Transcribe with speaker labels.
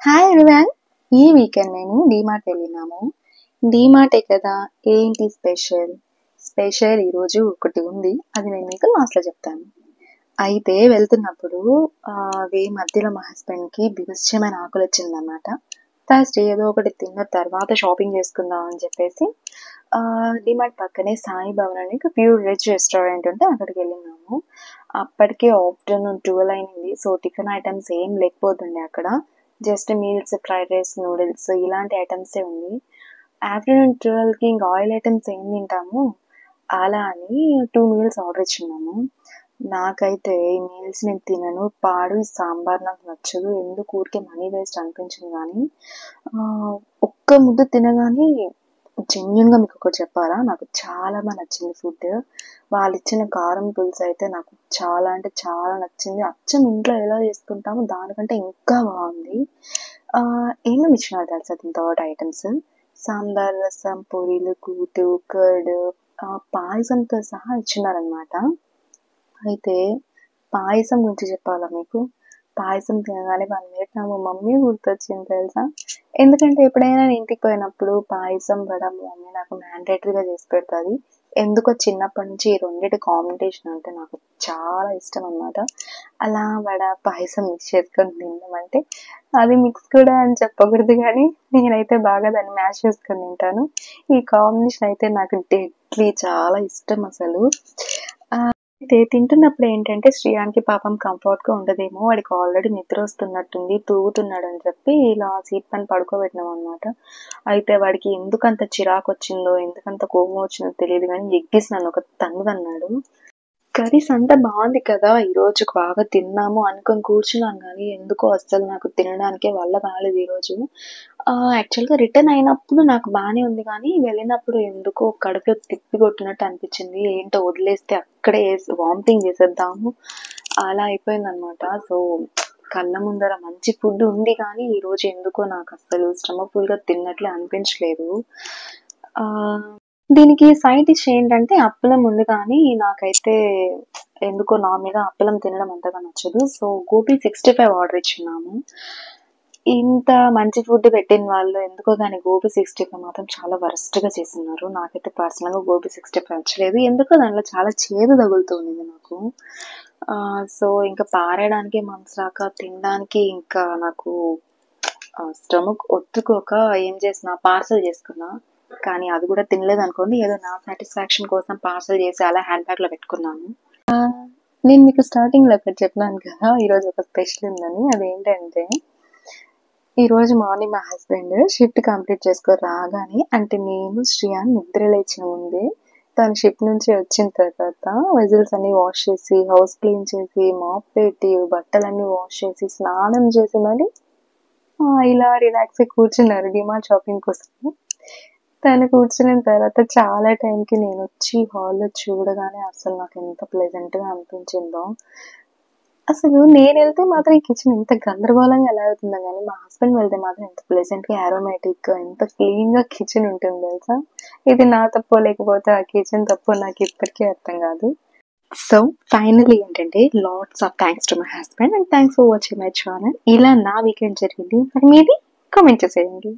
Speaker 1: Hi everyone. ఈ weekend మేము డీమార్ట్ వెళ్ళినాము. డీమార్టే కదా, ఏంటి స్పెషల్ ఈరోజు ఒకటి ఉంది, అది నేను మీకు లాస్ట్లో చెప్తాను. అయితే వెళ్తున్నప్పుడు వే మధ్యలో మా హస్బెండ్కి బిభత్సమైన ఆకలి వచ్చిందన్నమాట. ఫస్ట్ ఏదో ఒకటి తిన్న తర్వాత షాపింగ్ చేసుకుందాం అని చెప్పేసి డిమార్ట్ పక్కనే సాయి భవన్ అని ప్యూర్ వెజ్ రెస్టారెంట్ ఉంటే అక్కడికి వెళ్ళినాము. అప్పటికే ఆఫ్టర్నూన్ 12 అయింది. సో టిఫిన్ ఐటమ్స్ ఏం లేకపోతుండే అక్కడ. Just meals, fried rice, noodles ఇలాంటి ఐటమ్సే ఉంది. ఆఫ్టర్నూన్ 12కి ఇంకా ఆయిల్ ఐటమ్స్ ఏం తింటాము, అలా అని 2 మీల్స్ ఆర్డర్ ఇచ్చున్నాము. నాకైతే ఈ మీల్స్ నేను తినను, పాడు ఈ సాంబార్ నాకు నచ్చదు, ఎందుకు ఊరికే మనీ వేస్ట్ అనిపించింది. కానీ ఒక్క ముద్ద తినగానే జెన్యున్గా మీకు ఒకటి చెప్పాలా, నాకు చాలా బాగా నచ్చింది ఫుడ్. వాళ్ళు ఇచ్చిన కారం పులుసు అయితే నాకు చాలా అంటే చాలా నచ్చింది. అచ్చం ఇంట్లో ఎలా చేసుకుంటామో దానికంటే ఇంకా బాగుంది. ఏమేమి ఇచ్చినారు తెలుసా దీంతో ఐటమ్స్? సాంబార్, రసం, పూరీలు, కూటు, కర్డ్, పాయసంతో సహా ఇచ్చినారనమాట. అయితే పాయసం గురించి చెప్పాలా మీకు? పాయసం తినగానే 1 మినిట్ నాకు మమ్మీ గుర్తొచ్చింది తెలుసా. ఎందుకంటే ఎప్పుడైనా నేను ఇంటికి పోయినప్పుడు పాయసం, వడ మమ్మీ నాకు మ్యాండేటరీగా చేసి పెడుతుంది. ఎందుకో చిన్నప్పటి నుంచి ఈ రెండింటి కాంబినేషన్ అంటే నాకు చాలా ఇష్టం అన్నమాట. అలా వడ, పాయసం మిక్స్ చేసుకొని తినడం అంటే, అది మిక్స్ కూడా అని చెప్పకూడదు కానీ నేనైతే బాగా దాన్ని మ్యాష్ చేసుకొని తింటాను. ఈ కాంబినేషన్ అయితే నాకు డెడ్లీ చాలా ఇష్టం అసలు. అయితే తింటున్నప్పుడు ఏంటంటే శ్రీయాన్కి పాపం కంఫర్ట్గా ఉండదేమో, వాడికి ఆల్రెడీ నిద్ర వస్తున్నట్టుంది, తూగుతున్నాడు అని చెప్పి ఇలా సీట్ పైన పడుకోబెట్టినాం అనమాట. అయితే వాడికి ఎందుకంత చిరాకు వచ్చిందో, ఎందుకంత కోపం వచ్చిందో తెలియదు కానీ ఎగ్గిసి నన్ను ఒక తన్నుదన్నాడు. కర్రీస్ అంతా బాగుంది కదా, ఈరోజు బాగా తిన్నాము అనుకొని కూర్చున్నాను కానీ ఎందుకో అస్సలు నాకు తినడానికే వల్ల కాలేదు ఈరోజు. యాక్చువల్గా రిటర్న్ అయినప్పుడు నాకు బాగానే ఉంది కానీ వెళ్ళినప్పుడు ఎందుకో కడుపులో తిప్పి కొట్టినట్టు అనిపించింది. ఏంటో వదిలేస్తే అక్కడే వామిటింగ్ చేసేద్దాము అలా అయిపోయింది అనమాట. సో కళ్ళ ముందర మంచి ఫుడ్ ఉంది కానీ ఈరోజు ఎందుకో నాకు అస్సలు స్టమక్ ఫుల్గా తిన్నట్లే అనిపించలేదు. దీనికి సైడ్ డిష్ ఏంటంటే అప్పలం ఉంది కానీ నాకైతే ఎందుకో నార్మల్గా అప్పలం తినడం అంతగా నచ్చదు. సో గోబీ 65 ఆర్డర్ ఇచ్చున్నాము. ఇంత మంచి ఫుడ్ పెట్టిన వాళ్ళు ఎందుకో కానీ గోబీ 65 మాత్రం చాలా వరస్ట్గా చేస్తున్నారు. నాకైతే పర్సనల్గా గోబీ 65 నచ్చలేదు. ఎందుకో దాంట్లో చాలా చేదు తగులుతుంది నాకు. సో ఇంకా పారేయడానికి మనసు రాక తినడానికి ఇంకా నాకు స్టమక్ ఒత్తుకోక ఏం చేసిన, పార్సల్ చేసుకున్నా. కానీ అది కూడా తినలేదు అనుకోండి, ఏదో నా సాటిస్ఫాక్షన్ కోసం పార్సల్ చేసి అలా హ్యాండ్ బ్యాగ్లో పెట్టుకున్నాను. నేను మీకు స్టార్టింగ్లో ఒకటి చెప్పినాను కదా ఈరోజు ఒక స్పెషల్ ఉందని. అదేంటంటే ఈరోజు మార్నింగ్ మా హస్బెండ్ షిఫ్ట్ కంప్లీట్ చేసుకొని రాగానే, అంటే నేను శ్రీయాన్ నిద్ర లేచిన ముందే తను షిఫ్ట్ నుంచి వచ్చిన తర్వాత వెజిల్స్ అన్ని వాష్ చేసి, హౌస్ క్లీన్ చేసి, మాప్ పెట్టి, బట్టలన్నీ వాష్ చేసి, స్నానం చేసి మరి ఇలా రిలాక్స్ కూర్చున్నారు డిమార్ట్ షాపింగ్ కోసం. తను కూర్చున్న తర్వాత చాలా టైంకి నేను వచ్చి హాల్లో చూడగానే అసలు నాకు ఎంత ప్లెజెంట్గా అనిపించిందో. అసలు నేను వెళ్తే మాత్రం ఈ కిచెన్ ఎంత గందరగోళంగా ఎలా అవుతుందో కానీ మా హస్బెండ్ వెళ్తే మాత్రం ఎంత ప్లెజెంట్గా, ఆరోమేటిక్గా, ఎంత క్లీన్గా కిచెన్ ఉంటుంది తెలుసా. ఇది నా తప్పో లేకపోతే ఆ కిచెన్ తప్పో నాకు ఇప్పటికీ అర్థం కాదు. సో ఫైనలీ ఏంటంటే lots of thanks to my husband and thanks for watching my channel. ఇలా నా వీకెండ్ జరిగింది. మరి మీది కామెంట్ చేసేయండి.